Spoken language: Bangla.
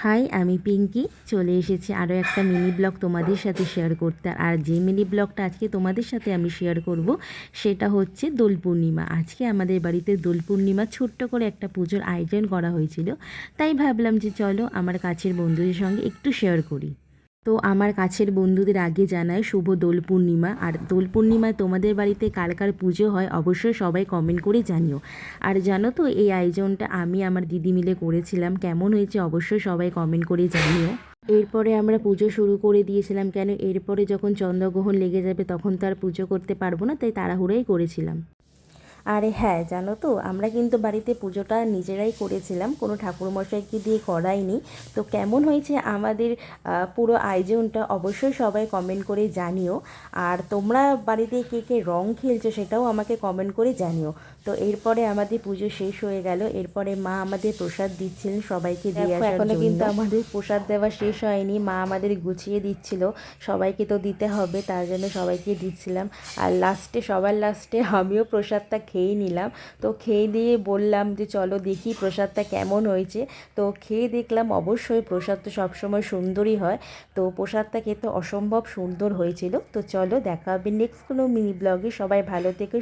হাই, আমি পিঙ্কি চলে এসেছি আরও একটা মিনি ব্লগ তোমাদের সাথে শেয়ার করতে। আর যে মিনি ব্লগটা আজকে তোমাদের সাথে আমি শেয়ার করব সেটা হচ্ছে দোল পূর্ণিমা। আজকে আমাদের বাড়িতে দোল পূর্ণিমা ছোট্ট করে একটা পুজোর আয়োজন করা হয়েছিল, তাই ভাবলাম যে চলো আমার কাছের বন্ধুদের সঙ্গে একটু শেয়ার করি। তো আমার কাছের বন্ধুদের আগে জানাই শুভ দোল পূর্ণিমা। আর দোল পূর্ণিমায় তোমাদের বাড়িতে কার কার পুজো হয় অবশ্যই সবাই কমেন্ট করে জানিও। আর জানো তো এই আয়োজনটা আমি আমার দিদি মিলে করেছিলাম, কেমন হয়েছে অবশ্যই সবাই কমেন্ট করে জানিও। এরপরে আমরা পুজো শুরু করে দিয়েছিলাম, কেন এরপরে যখন চন্দ্রগ্রহণ লেগে যাবে তখন তো আর পুজো করতে পারবো না, তাই তাড়াহুড়োই করেছিলাম। আরে হ্যাঁ, জানো তো আমরা কিন্তু বাড়িতে পুজোটা নিজেরাই করেছিলাম, কোনো ঠাকুরমশাইকে দিয়ে করাইনি। তো কেমন হয়েছে আমাদের পুরো আয়োজনটা অবশ্যই সবাই কমেন্ট করে জানিও। আর তোমরা বাড়িতে কে কে রং খেলছো সেটাও আমাকে কমেন্ট করে জানিও। তো এরপরে আমাদের পুজো শেষ হয়ে গেল, এরপরে মা আমাদের প্রসাদ দিচ্ছিলেন সবাইকে দিয়ে আসার জন্য। এখনো কিন্তু আমাদের প্রসাদ দেওয়া শেষ হয়নি, মা আমাদের গুছিয়ে দিচ্ছিল, সবাইকে তো দিতে হবে তার জন্য সবাইকে দিচ্ছিলাম। আর লাস্টে সবার লাস্টে আমিও প্রসাদটা খেয়ে নিলাম। তো খেয়ে দিয়ে বললাম যে চলো দেখি প্রসাদটা কেমন হয়েছে। তো খেয়ে দেখলাম অবশ্যই প্রসাদ তো সবসময় সুন্দরই হয়। তো প্রসাদটা খেতে অসম্ভব সুন্দর হয়েছিল। তো চলো দেখা হবে নেক্সট কোনো মিনি ব্লগে। সবাই ভালো থেকো।